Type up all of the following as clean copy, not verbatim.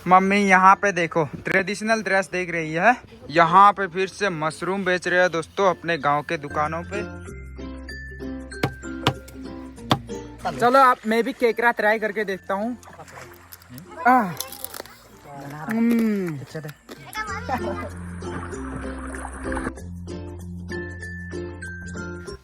Mummy यहाँ पे देखो ट्रेडिशनल ड्रेस देख रही है। यहाँ पे फिर से मशरूम बेच रहे हैं दोस्तों अपने गांव के दुकानों पे। चलो आप मैं भी केकरा ट्राई करके देखता हूँ।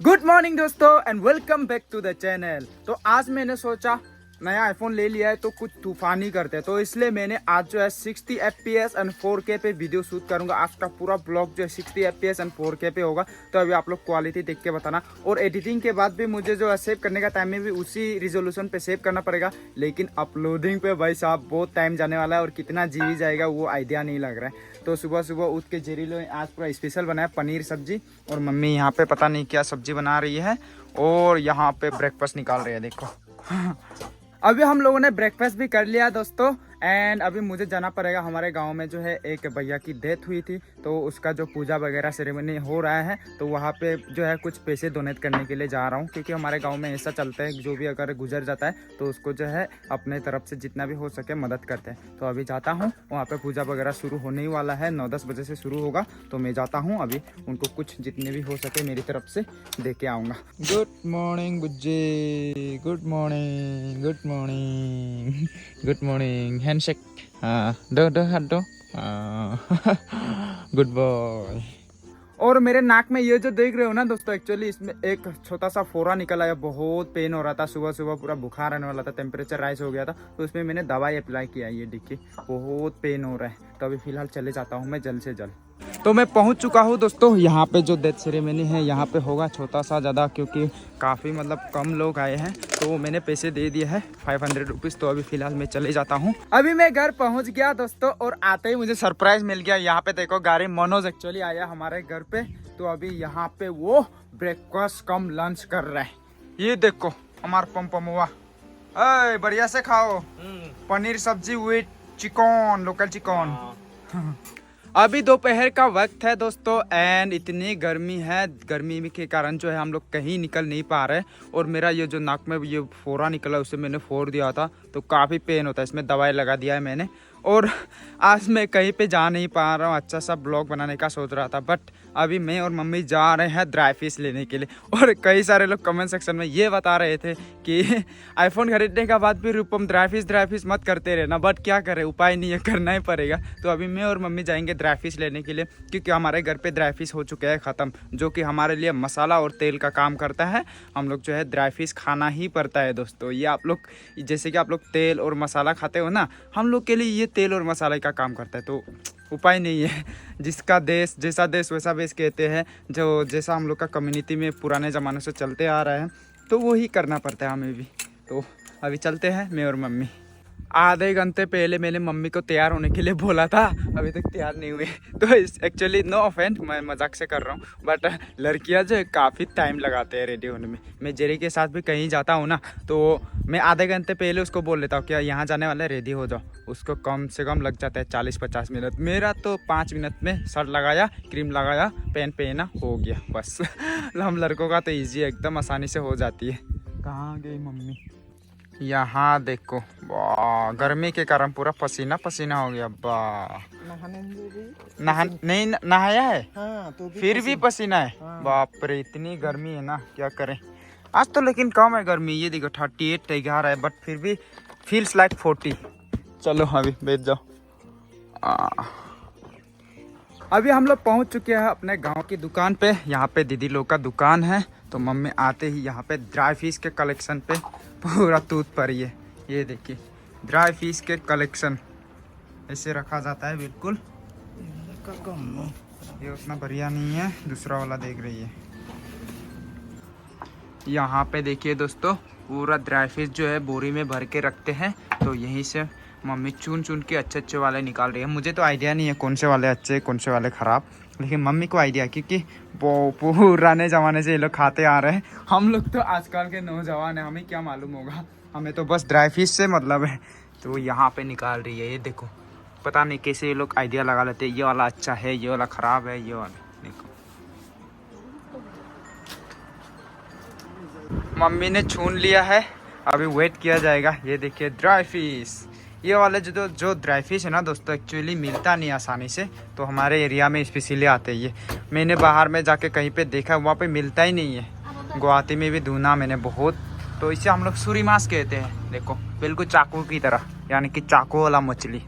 गुड मॉर्निंग दोस्तों and welcome back to the channel. तो आज मैंने सोचा नया आईफोन ले लिया है तो कुछ तूफानी करते हैं, तो इसलिए मैंने आज जो है 60 FPS एंड 4K पे वीडियो शूट करूंगा। आज का पूरा ब्लॉग जो है 60 FPS एंड 4K पे होगा। तो अभी आप लोग क्वालिटी देख के बताना। और एडिटिंग के बाद भी मुझे जो है सेव करने का टाइम में भी उसी रिजोल्यूशन पे सेव करना पड़ेगा, लेकिन अपलोडिंग पे भाई साहब बहुत टाइम जाने वाला है और कितना जीबी जाएगा वो आइडिया नहीं लग रहा है। तो सुबह सुबह उठ के जेरीलो आज पूरा स्पेशल बनाया पनीर सब्जी, और मम्मी यहाँ पे पता नहीं क्या सब्जी बना रही है, और यहाँ पे ब्रेकफास्ट निकाल रही है देखो। अभी हम लोगों ने ब्रेकफास्ट भी कर लिया दोस्तों। एंड अभी मुझे जाना पड़ेगा। हमारे गांव में जो है एक भैया की डेथ हुई थी, तो उसका जो पूजा वगैरह सेरेमनी हो रहा है, तो वहाँ पे जो है कुछ पैसे डोनेट करने के लिए जा रहा हूँ। क्योंकि हमारे गांव में ऐसा चलता है जो भी अगर गुजर जाता है तो उसको जो है अपने तरफ से जितना भी हो सके मदद करते हैं। तो अभी जाता हूँ, वहाँ पे पूजा वगैरह शुरू होने ही वाला है, 9-10 बजे से शुरू होगा। तो मैं जाता हूँ अभी, उनको कुछ जितने भी हो सके मेरी तरफ से दे के आऊँगा। Good morning Bujje, good morning, good morning, good morning. Handshake, हाँ दो हाथ दो, गुड बॉय। और मेरे नाक में ये जो देख रहे हो ना दोस्तों, एक्चुअली इसमें एक छोटा सा फोड़ा निकल आया। बहुत पेन हो रहा था, सुबह सुबह पूरा बुखार आने वाला था, टेम्परेचर राइज हो गया था। तो उसमें मैंने दवाई अप्लाई किया। ये देखिए बहुत पेन हो रहा है। तो अभी फिलहाल चले जाता हूँ मैं जल्द से जल्द। तो मैं पहुंच चुका हूं दोस्तों। यहाँ पे जो डेथ सेरेमनी है यहाँ पे होगा छोटा सा ज़्यादा, क्योंकि काफ़ी मतलब कम लोग आए हैं, तो मैंने पैसे दे दिए हैं 500 रुपीज़। तो अभी फिलहाल मैं चले जाता हूँ। अभी मैं घर पहुँच गया दोस्तों, और आते ही मुझे सरप्राइज मिल गया। यहाँ पे देखो गाड़ी मनोज एक्चुअली आया हमारे घर पे। तो अभी यहाँ पे वो ब्रेकफास्ट कम लंच कर रहे हैं। ये देखो हमारा पमपमुआ, अरे बढ़िया से खाओ। पनीर सब्जी विथ चिकन, लोकल चिकन। अभी दोपहर का वक्त है दोस्तों, एंड इतनी गर्मी है। गर्मी के कारण जो है हम लोग कहीं निकल नहीं पा रहे। और मेरा ये जो नाक में ये फोड़ा निकला उसे मैंने फोड़ दिया था, तो काफ़ी पेन होता है। इसमें दवाई लगा दिया है मैंने। और आज मैं कहीं पे जा नहीं पा रहा हूँ। अच्छा सा ब्लॉग बनाने का सोच रहा था, बट अभी मैं और मम्मी जा रहे हैं ड्राई फिश लेने के लिए। और कई सारे लोग कमेंट सेक्शन में ये बता रहे थे कि आईफोन खरीदने के बाद भी रूपम ड्राई फिश मत करते रहना, बट क्या करें, उपाय नहीं है, करना ही पड़ेगा। तो अभी मैं और मम्मी जाएंगे ड्राई फिश लेने के लिए, क्योंकि हमारे घर पे ड्राई फिश हो चुके हैं ख़त्म, जो कि हमारे लिए मसाला और तेल का काम करता है। हम लोग जो है ड्राई फिश खाना ही पड़ता है दोस्तों। ये आप लोग जैसे कि आप लोग तेल और मसाला खाते हो ना, हम लोग के लिए ये तेल और मसाले का काम करता है। तो उपाय नहीं है, जिसका देश जैसा देश वैसा बेस कहते हैं। जो जैसा हम लोग का कम्युनिटी में पुराने ज़माने से चलते आ रहा है, तो वही करना पड़ता है हमें भी। तो अभी चलते हैं मैं और मम्मी। आधे घंटे पहले मैंने मम्मी को तैयार होने के लिए बोला था, अभी तक तैयार नहीं हुए। तो एक्चुअली नो ऑफेंड, मैं मजाक से कर रहा हूँ, बट लड़कियां जो है काफ़ी टाइम लगाते हैं रेडी होने में। मैं जेरी के साथ भी कहीं जाता हूँ ना, तो मैं आधे घंटे पहले उसको बोल लेता हूँ कि यहाँ जाने वाला है, रेडी हो जाओ। उसको कम से कम लग जाता है 40-50 मिनट। मेरा तो 5 मिनट में शर्ट लगाया, क्रीम लगाया, पेन पहना, हो गया बस। हम लड़कों का तो ईजी है, एकदम आसानी से हो जाती है। कहाँ गई मम्मी? यहाँ देखो, वाह गर्मी के कारण पूरा पसीना पसीना हो गया। नहीं नहाया है, हाँ, तो फिर भी पसीना है। हाँ। बाप रे, इतनी गर्मी है ना, क्या करें। आज तो लेकिन कम है गर्मी, ये देखो 38 दिखा रहा है, बट फिर भी फील्स लाइक 40। चलो अभी बैठ जाओ। अभी हम लोग पहुंच चुके हैं अपने गांव की दुकान पे। यहाँ पे दीदी लोग का दुकान है। तो मम्मी आते ही यहाँ पे ड्राई फिश के कलेक्शन पे पूरा टूट पड़ी है। ये देखिए ड्राई फिश के कलेक्शन ऐसे रखा जाता है बिल्कुल। ये उतना बढ़िया नहीं है, दूसरा वाला देख रही है। यहाँ पे देखिए दोस्तों, पूरा ड्राई फिश जो है बोरी में भर के रखते हैं। तो यहीं से मम्मी चुन चुन के अच्छे अच्छे वाले निकाल रही है। मुझे तो आइडिया नहीं है कौन से वाले अच्छे कौन से वाले ख़राब, लेकिन मम्मी को आइडिया, क्योंकि पुराने ज़माने से ये लोग खाते आ रहे हैं। हम लोग तो आजकल के नौजवान हैं, हमें क्या मालूम होगा, हमें तो बस ड्राई फिश से मतलब है। तो यहाँ पे निकाल रही है, ये देखो। पता नहीं कैसे ये लोग आइडिया लगा लेते हैं, ये वाला अच्छा है, ये वाला ख़राब है, ये वाला देखो। मम्मी ने छून लिया है, अभी वेट किया जाएगा। ये देखिए ड्राई फिश, ये वाले जो ड्राई फिश है ना दोस्तों, एक्चुअली मिलता नहीं आसानी से, तो हमारे एरिया में स्पेशली आते हैं ये। मैंने बाहर में जाके कहीं पे देखा, वहाँ पे मिलता ही नहीं है। गुवाहाटी में भी ढूंढा मैंने बहुत, तो इसे हम लोग सूरीमास कहते हैं। देखो बिल्कुल चाकू की तरह, यानी कि चाकू वाला मछली।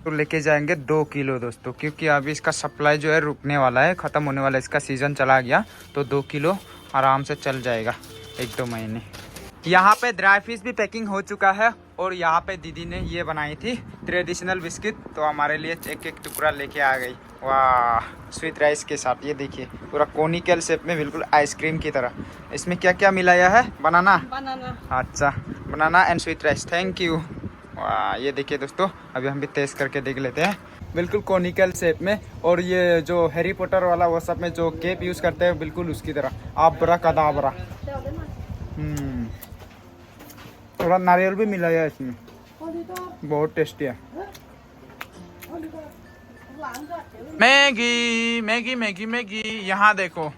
तो लेके जाएंगे 2 किलो दोस्तों, क्योंकि अभी इसका सप्लाई जो है रुकने वाला है, ख़त्म होने वाला है, इसका सीज़न चला गया। तो 2 किलो आराम से चल जाएगा 1-2 महीने। यहाँ पे ड्राई फिश भी पैकिंग हो चुका है, और यहाँ पे दीदी ने ये बनाई थी ट्रेडिशनल बिस्किट, तो हमारे लिए एक एक टुकड़ा लेके आ गई। वाह, स्वीट राइस के साथ। ये देखिए पूरा कोनिकल शेप में, बिल्कुल आइसक्रीम की तरह। इसमें क्या क्या मिलाया है? बनाना। अच्छा, banana and sweet rice. Thank you. वाह, ये देखिए दोस्तों, अभी हम भी टेस्ट करके देख लेते हैं। बिल्कुल कोनिकल शेप में, और ये जो हैरी पॉटर वाला वो सब में जो केप यूज़ करते हैं, बिल्कुल उसकी तरह। आबरा कदाबरा। थोड़ा नारियल भी मिला है इसमें, बहुत टेस्टी है। मैगी मैगी मैगी मैगी, यहाँ देखो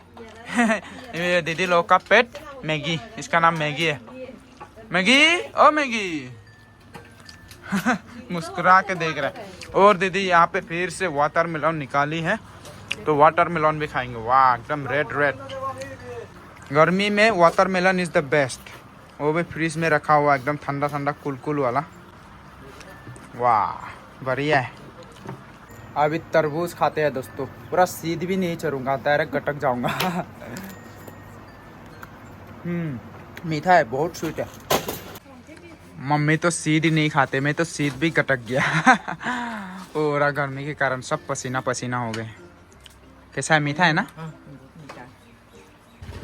ये दीदी लोग का पेट मैगी, इसका नाम मैगी है। मैगी ओ मैगी मुस्कुरा के देख रहा है। और दीदी यहाँ पे फिर से वाटरमेलन निकाली है, तो वाटरमेलन भी खाएंगे। वाह, एकदम रेड रेड। गर्मी में वाटरमेलन इज द बेस्ट। वो भी फ्रीज में रखा हुआ, एकदम ठंडा ठंडा कुल वाला। वाह, बढ़िया है। अभी तरबूज खाते हैं दोस्तों। पूरा सीध भी नहीं चरूंगा, डायरेक्ट गटक जाऊंगा। मीठा है, बहुत स्वीट है। मम्मी तो सीध ही नहीं खाते, मैं तो सीध भी गटक गया। पूरा गर्मी के कारण सब पसीना पसीना हो गए। कैसा है? मीठा है ना?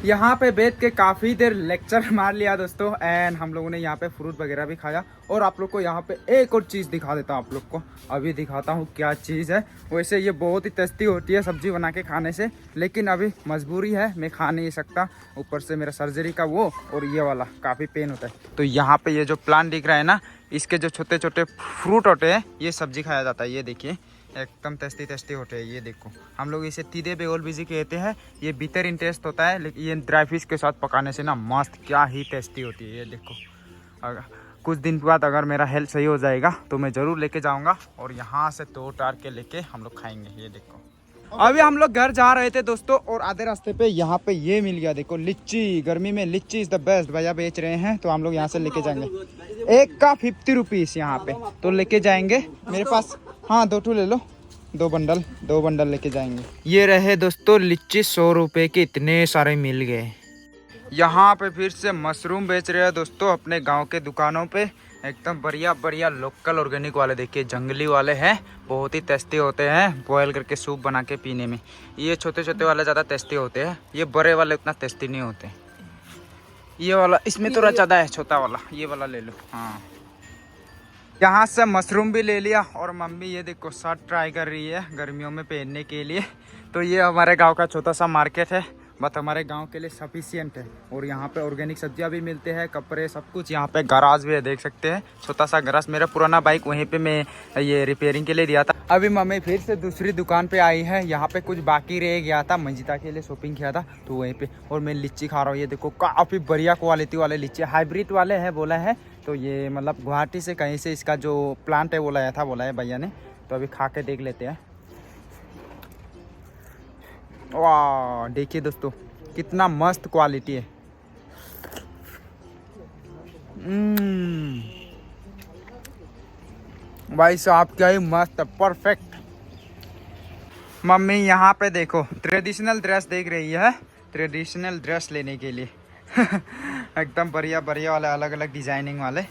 यहाँ पे बैठ के काफ़ी देर लेक्चर मार लिया दोस्तों, एंड हम लोगों ने यहाँ पे फ्रूट वगैरह भी खाया। और आप लोग को यहाँ पे एक और चीज़ दिखा देता हूँ आप लोग को। अभी दिखाता हूँ क्या चीज़ है। वैसे ये बहुत ही टेस्टी होती है सब्जी बना के खाने से, लेकिन अभी मजबूरी है, मैं खा नहीं सकता। ऊपर से मेरा सर्जरी का वो, और ये वाला काफ़ी पेन होता है। तो यहाँ पे ये जो प्लांट दिख रहा है ना, इसके जो छोटे छोटे फ्रूट होते हैं, ये सब्जी खाया जाता है। ये देखिए, एकदम टेस्टी टेस्टी होते हैं। ये देखो, हम लोग इसे तीदे बेगोल बिजी कहते हैं। ये बिटर इंटेस्ट होता है, लेकिन ये ड्राई फिश के साथ पकाने से ना मस्त, क्या ही टेस्टी होती है। ये देखो, अगर कुछ दिन बाद अगर मेरा हेल्थ सही हो जाएगा तो मैं ज़रूर लेके जाऊंगा, और यहाँ से तोड़ तार के लेके हम लोग खाएंगे। ये देखो, अभी हम लोग घर जा रहे थे दोस्तों, और आधे रास्ते पे यहाँ पे ये मिल गया। देखो, लिच्ची। गर्मी में लिच्ची इज़ द बेस्ट। भैया बेच रहे हैं, तो हम लोग यहाँ से लेके जाएंगे। एक का 50 रुपीज़ यहाँ पे, तो लेके जाएंगे। मेरे पास, हाँ, 2 ले लो, 2 बंडल लेके जाएंगे। ये रहे दोस्तों लिच्ची, 100 रुपए के इतने सारे मिल गए। यहाँ पे फिर से मशरूम बेच रहे हैं दोस्तों अपने गांव के दुकानों पे। एकदम बढ़िया बढ़िया लोकल ऑर्गेनिक वाले। देखिए, जंगली वाले हैं, बहुत ही टेस्टी होते हैं बॉयल करके सूप बना के पीने में। ये छोटे छोटे वाले ज़्यादा टेस्टी होते हैं, ये बड़े वाले उतना टेस्टी नहीं होते। ये वाला इसमें थोड़ा ज़्यादा है, छोटा वाला, ये वाला ले लो। हाँ, यहाँ से मशरूम भी ले लिया, और मम्मी ये देखो शर्ट ट्राई कर रही है गर्मियों में पहनने के लिए। तो ये हमारे गांव का छोटा सा मार्केट है, बट हमारे गांव के लिए सफिशिएंट है। और यहाँ पे ऑर्गेनिक सब्जियाँ भी मिलते हैं, कपड़े, सब कुछ। यहाँ पे गराज भी है, देख सकते हैं, छोटा सा गराज। मेरा पुराना बाइक वहीं पे मैं ये रिपेयरिंग के लिए दिया था। अभी मम्मी फिर से दूसरी दुकान पे आई है। यहाँ पे कुछ बाकी रह गया था, मंजिता के लिए शॉपिंग किया था, तो वहीं पे। और मैं लीची खा रहा हूँ। ये देखो, काफ़ी बढ़िया क्वालिटी वाले लीची, हाइब्रिड वाले हैं बोला है। तो ये मतलब गुवाहाटी से कहीं से इसका जो प्लांट है वो लाया था, बोला है भैया ने। तो अभी खा के देख लेते हैं। वाह, देखिए दोस्तों, कितना मस्त क्वालिटी है। भाई साहब, क्या ही मस्त, परफेक्ट। मम्मी यहाँ पे देखो ट्रेडिशनल ड्रेस देख रही है, ट्रेडिशनल ड्रेस लेने के लिए। एकदम बढ़िया बढ़िया वाले, अलग अलग डिजाइनिंग वाले।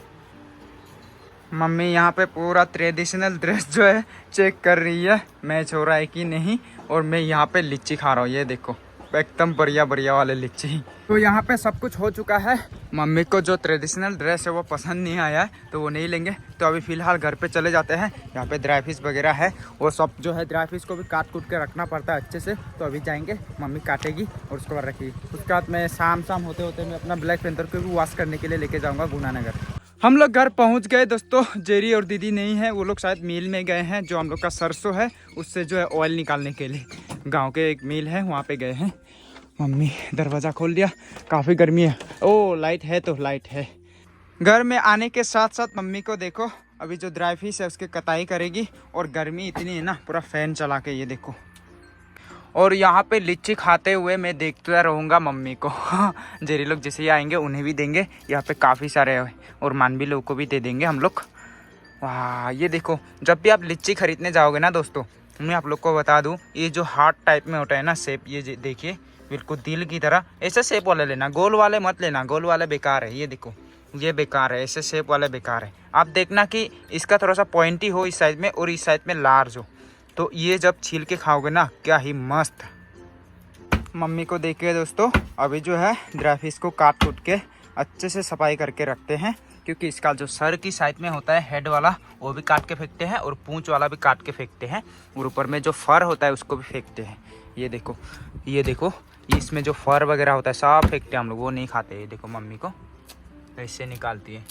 मम्मी यहाँ पे पूरा ट्रेडिशनल ड्रेस जो है चेक कर रही है, मैच हो रहा है कि नहीं। और मैं यहाँ पे लीची खा रहा हूँ। ये देखो, एकदम बढ़िया बढ़िया वाले लीची। तो यहाँ पे सब कुछ हो चुका है। मम्मी को जो ट्रेडिशनल ड्रेस है वो पसंद नहीं आया है, तो वो नहीं लेंगे। तो अभी फ़िलहाल घर पे चले जाते हैं। यहाँ पे ड्राई फिश वगैरह है, वो सब जो है ड्राई फिश को भी काट कूट के रखना पड़ता है अच्छे से। तो अभी जाएंगे, मम्मी काटेगी और उसके बाद रखेगी। उसके बाद मैं शाम होते होते मैं अपना ब्लैक पेंथर को भी वॉश करने के लिए लेके जाऊँगा गुनानगर। हम लोग घर पहुंच गए दोस्तों। जेरी और दीदी नहीं है, वो लोग शायद मिल में गए हैं। जो हम लोग का सरसों है उससे जो है ऑयल निकालने के लिए गांव के एक मिल है, वहाँ पे गए हैं। मम्मी दरवाज़ा खोल दिया, काफ़ी गर्मी है। ओ, लाइट है, तो लाइट है। घर में आने के साथ साथ मम्मी को देखो, अभी जो ड्राई फिश है उसके कटाई करेगी। और गर्मी इतनी है ना, पूरा फैन चला के, ये देखो। और यहाँ पे लीची खाते हुए मैं देखता रहूँगा मम्मी को। जेरी लोग जैसे ही आएंगे उन्हें भी देंगे। यहाँ पे काफ़ी सारे हैं और मानवी लोग को भी दे देंगे हम लोग। वाह, ये देखो, जब भी आप लीची खरीदने जाओगे ना दोस्तों, मैं आप लोग को बता दूँ, ये जो हार्ट टाइप में होता है ना शेप, ये देखिए बिल्कुल दिल की तरह, ऐसे शेप वाले लेना, गोल वाले मत लेना, गोल वाले बेकार है। ये देखो, ये बेकार है, ऐसे शेप वाले बेकार है। आप देखना कि इसका थोड़ा सा पॉइंटी हो इस साइड में और इस साइड में लार्ज हो, तो ये जब छील के खाओगे ना, क्या ही मस्त। मम्मी को देखिए दोस्तों, अभी जो है ड्राई फिश को काट कूट के अच्छे से सफाई करके रखते हैं, क्योंकि इसका जो सर की साइड में होता है हेड वाला, वो भी काट के फेंकते हैं और पूंछ वाला भी काट के फेंकते हैं, और ऊपर में जो फर होता है उसको भी फेंकते हैं। ये देखो, ये देखो, इसमें जो फर वगैरह होता है सब फेंकते हैं हम लोग, वो नहीं खाते। ये देखो मम्मी को ऐसे निकालती है।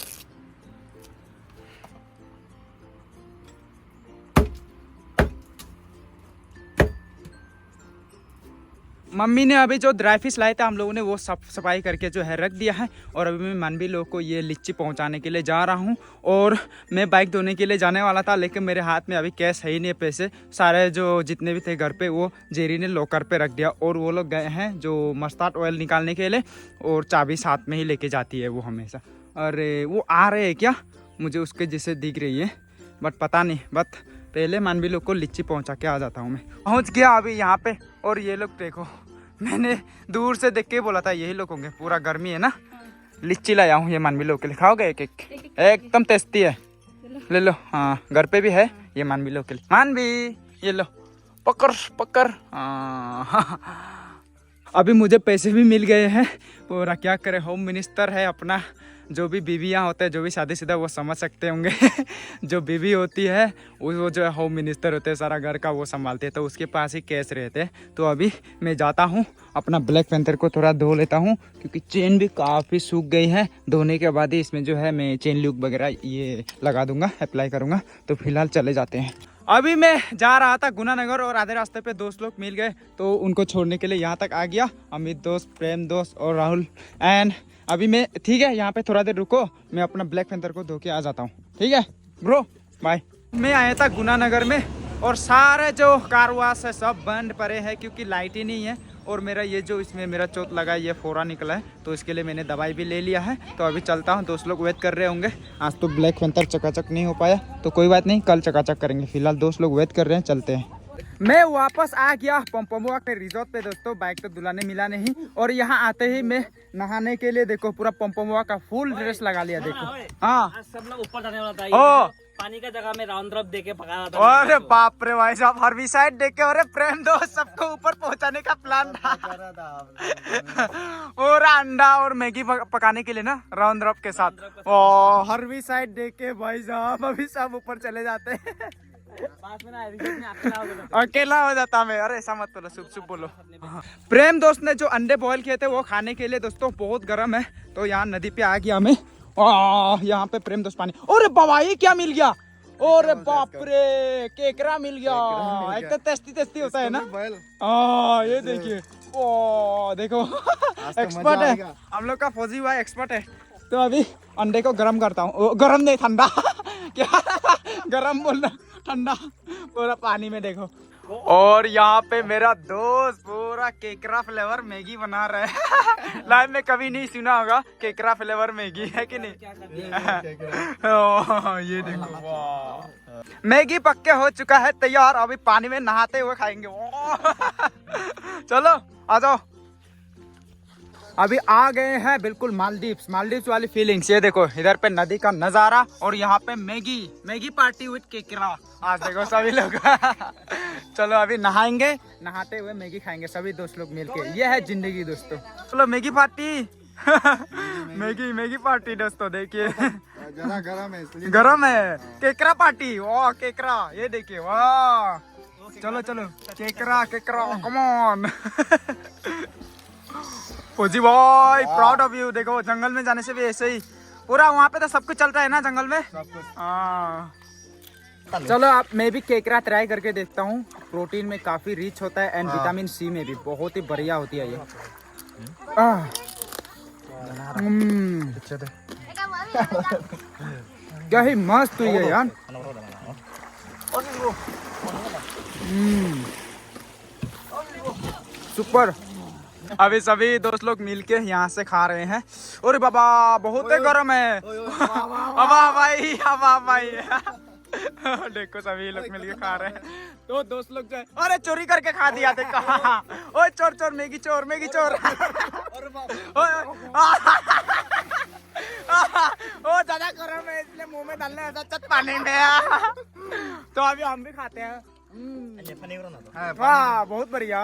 मम्मी ने अभी जो ड्राई फिश लाए थे हम लोगों ने, वो सफाई करके जो है रख दिया है। और अभी मैं मानवी लोग को ये लीची पहुंचाने के लिए जा रहा हूं। और मैं बाइक धोने के लिए जाने वाला था, लेकिन मेरे हाथ में अभी कैश है ही नहीं, पैसे सारे जो जितने भी थे घर पे वो जेरी ने लॉकर पे रख दिया। और वो लोग गए हैं जो मस्टर्ड ऑयल निकालने के लिए, और चाबी साथ में ही लेके जाती है वो हमेशा। अरे वो आ रहे हैं क्या, मुझे उसके जैसे दिख रही है, बट पता नहीं। बट पहले मानवी लोग को लीची पहुंचा के आ जाता हूँ। मैं पहुंच गया अभी यहाँ पे। और ये लोग देखो, मैंने दूर से देख के बोला था यही लोग होंगे, पूरा गर्मी है ना। लीची लाया हूँ ये मानवी लोग के लिए, खाओगे एक एक? एकदम टेस्टी है, ले लो। हाँ, घर पे भी है ये मानवी लोग के लिए। मानवी, ये लो, पकड़ पकड़। अभी मुझे पैसे भी मिल गए हैं। पूरा क्या करे, होम मिनिस्टर है अपना। जो भी बीवियाँ होते हैं, जो भी शादीशुदा, वो समझ सकते होंगे। जो बीवी होती है वो जो है होम मिनिस्टर होते हैं, सारा घर का वो संभालते हैं, तो उसके पास ही कैश रहते हैं। तो अभी मैं जाता हूँ, अपना ब्लैक पैंथर को थोड़ा धो लेता हूँ, क्योंकि चेन भी काफ़ी सूख गई है। धोने के बाद ही इसमें जो है मैं चेन लूक वगैरह ये लगा दूंगा, अप्लाई करूँगा। तो फिलहाल चले जाते हैं। अभी मैं जा रहा था गुनानगर, और आधे रास्ते पे दोस्त लोग मिल गए, तो उनको छोड़ने के लिए यहाँ तक आ गया। अमित दोस्त, प्रेम दोस्त और राहुल। एंड अभी मैं, ठीक है, यहाँ पे थोड़ा देर रुको, मैं अपना ब्लैक पैंथर को धो के आ जाता हूँ। ठीक है ब्रो, बाय। मैं आया था गुनानगर में, और सारे जो कार वाश है सब बंद पड़े हैं, क्योंकि लाइट ही नहीं है। और मेरा ये जो इसमें मेरा चोट लगा है, ये फोड़ा निकला है, तो इसके लिए मैंने दवाई भी ले लिया है। तो अभी चलता हूँ, दोस्त लोग वेट कर रहे होंगे। आज तो ब्लैक पैंथर चकाचक नहीं हो पाया, तो कोई बात नहीं, कल चकाचक करेंगे। फिलहाल दोस्त लोग वेट कर रहे हैं, चलते हैं। मैं वापस आ गया पंपमुआ के रिजॉर्ट पे दोस्तों। बाइक तो दुलाने मिला नहीं, और यहाँ आते ही मैं नहाने के लिए देखो पूरा पंपमुआ का फुल ड्रेस लगा लिया। देखो, हाँ, सब लोग ऊपर जाने वाला था, पानी का जगह में राउंड ड्रॉप देके पका रहा था। अरे बाप रे भाई साहब, हर साइड देख के, अरे प्रेम दोस्त सबको ऊपर पहुंचाने का प्लान था। और अंडा और मैगी पकाने के लिए ना, राउंड ड्रॉप के साथ। ओ, हर साइड देख के भाई साहब अभी सब ऊपर चले जाते हैं। अकेला हो जाता मैं। अरे ऐसा मत बोलो, शुभ शुभ बोलो। प्रेम दोस्त ने जो अंडे बॉईल किए थे वो खाने के लिए दोस्तों, बहुत गर्म है, तो यहाँ नदी पे आ गया मैं। यहाँ पे प्रेम दोस्त पानी, अरे बाबा ये क्या मिल गया, अरे बाप रे, केकरा मिल गया। एक तो टेस्टी टेस्टी होता है ना। ये देखिए, ओ देखो, एक्सपर्ट है हम लोग का फौजी भाई, एक्सपर्ट है। तो अभी अंडे को गरम करता हूँ, गरम नहीं ठंडा। क्या गरम बोलना, ठंडा, पूरा पानी में देखो। और यहाँ पे मेरा दोस्त पूरा केकरा फ्लेवर मैगी बना रहा है। लाइफ में कभी नहीं सुना होगा केकरा फ्लेवर मैगी, है कि नहीं? ये देखो, वाह, मैगी पक्के हो चुका है तैयार। अभी पानी में नहाते हुए खाएंगे। चलो आ जाओ। अभी आ गए हैं बिल्कुल मालदीव्स वाली फीलिंग्स। ये देखो, इधर पे नदी का नजारा, और यहाँ पे मैगी पार्टी विद केकरा। आज देखो सभी लोग। चलो अभी नहाएंगे, नहाते हुए मैगी खाएंगे सभी दोस्त लोग मिलके। ये है जिंदगी दोस्तों। चलो मैगी पार्टी। मैगी पार्टी दोस्तों, देखिए गरम है इसलिए। गरम है, केकरा पार्टी। वाह केकरा, ये देखिए, वाह। चलो चलो, केकरा कम ऑन। फौजी भाई, प्राउड ऑफ यू। देखो जंगल में जाने से भी ऐसे ही पूरा, वहाँ पे तो सब कुछ चलता है ना जंगल में। हाँ, चलो अब मैं भी केकरा ट्राई करके देखता हूँ। प्रोटीन में काफी रिच होता है, एंड विटामिन सी में भी बहुत ही बढ़िया होती है ये। क्या ही मस्त हुई है यार। सुपर। अभी सभी दोस्त लोग मिलके यहाँ से खा रहे हैं। अरे बाबा बहुत ही गर्म है। हवा भाई, हवा भाई। देखो सभी लोग मिलके खा रहे हैं। तो दोस्त लोग जो है, अरे चोरी करके खा दिया थे कहा। ओए चोर चोर, मैगी चोर, मैगी चोर। ओ ज्यादा गर्म है इसलिए मुंह में डालने ऐसा चट पानी में। तो अभी हम भी खाते हैं। वाह बहुत बढ़िया।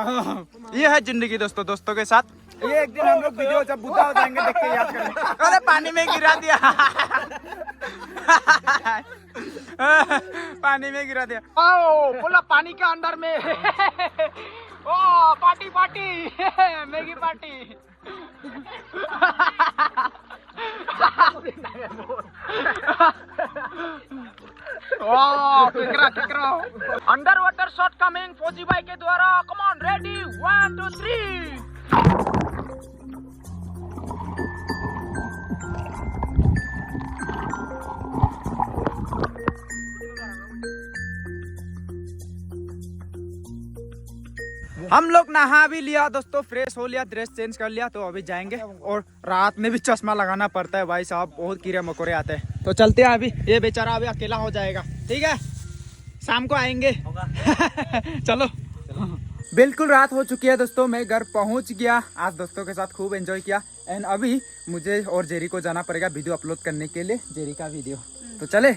ये है जिंदगी दोस्तों, दोस्तों के साथ। ये एक दिन हम लोग वीडियो जब बूढ़ा हो जाएंगे देख के याद करेंगे। अरे पानी में गिरा दिया। पानी में गिरा दिया। ओ बोला पानी के अंदर में। Oh party party, Maggi party. Under water shot coming फौजी भाई के द्वारा। Come on ready 1 2 3। हम लोग नहा भी लिया दोस्तों, फ्रेश हो लिया, ड्रेस चेंज कर लिया। तो अभी जाएंगे और रात में भी चश्मा लगाना पड़ता है भाई साहब, बहुत कीड़े मकोड़े आते हैं। तो चलते हैं अभी, ये बेचारा अभी अकेला हो जाएगा। ठीक है शाम को आएंगे। चलो। बिल्कुल रात हो चुकी है दोस्तों, मैं घर पहुंच गया। आज दोस्तों के साथ खूब एंजॉय किया। एंड अभी मुझे और जेरी को जाना पड़ेगा वीडियो अपलोड करने के लिए, जेरी का वीडियो। तो चले।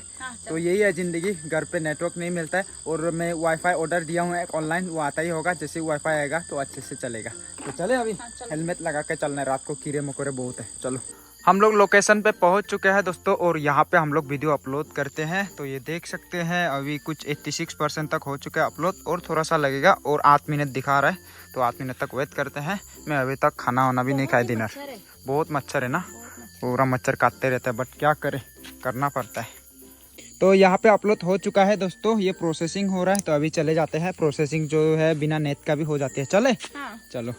तो यही है जिंदगी, घर पे नेटवर्क नहीं मिलता है। और मैं वाईफाई ऑर्डर दिया हूँ एक ऑनलाइन, वो आता ही होगा। जैसे वाईफाई आएगा तो अच्छे से चलेगा। तो चले अभी। हेलमेट लगा के चलना है, रात को कीड़े मकोड़े बहुत है। चलो। हम लोग लोकेशन पे पहुंच चुके हैं दोस्तों, और यहाँ पे हम लोग वीडियो अपलोड करते हैं। तो ये देख सकते हैं अभी कुछ 86% तक हो चुका है अपलोड, और थोड़ा सा लगेगा। और 8 मिनट दिखा रहा है, तो 8 मिनट तक वेट करते हैं। मैं अभी तक खाना वाना भी नहीं खाया, डिनर। बहुत मच्छर है ना, पूरा मच्छर काटते रहता है, बट क्या करें, करना पड़ता है। तो यहाँ पे अपलोड हो चुका है दोस्तों, ये प्रोसेसिंग हो रहा है। तो अभी चले जाते हैं, प्रोसेसिंग जो है बिना नेट का भी हो जाती है। चले। चलो।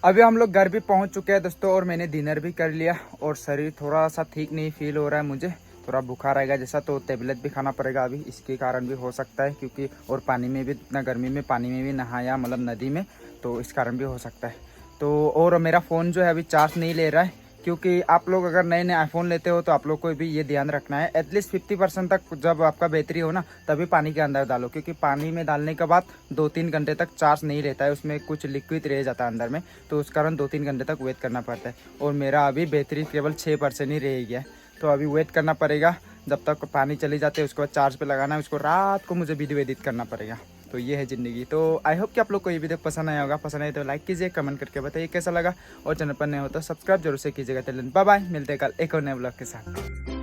अभी हम लोग घर भी पहुँच चुके हैं दोस्तों, और मैंने डिनर भी कर लिया। और शरीर थोड़ा सा ठीक नहीं फील हो रहा है मुझे, थोड़ा बुखार आएगा जैसा। तो टेबलेट भी खाना पड़ेगा अभी, इसके कारण भी हो सकता है। क्योंकि और पानी में भी, इतना गर्मी में पानी में भी नहाया, मतलब नदी में, तो इस कारण भी हो सकता है। तो और मेरा फ़ोन जो है अभी चार्ज नहीं ले रहा है। क्योंकि आप लोग अगर नए नए आईफोन लेते हो तो आप लोग को भी ये ध्यान रखना है, एटलीस्ट 50% तक जब आपका बैटरी हो ना, तभी पानी के अंदर डालो। क्योंकि पानी में डालने के बाद 2-3 घंटे तक चार्ज नहीं रहता है, उसमें कुछ लिक्विड रह जाता है अंदर में। तो उस कारण 2-3 घंटे तक वेट करना पड़ता है। और मेरा अभी बैटरी केवल 6% ही रह गया है। तो अभी वेट करना पड़ेगा जब तक पानी चली जाती है, उसके बाद चार्ज पे लगाना है उसको। रात को मुझे वीडियो एडिट करना पड़ेगा। तो ये है ज़िंदगी। तो आई होप कि आप लोग को ये वीडियो पसंद आया होगा। पसंद आए तो लाइक कीजिए, कमेंट करके बताइए कैसा लगा। और चैनल पर नए हो तो सब्सक्राइब जरूर से कीजिएगा। बाय बाय, मिलते हैं कल एक और नए ब्लॉग के साथ।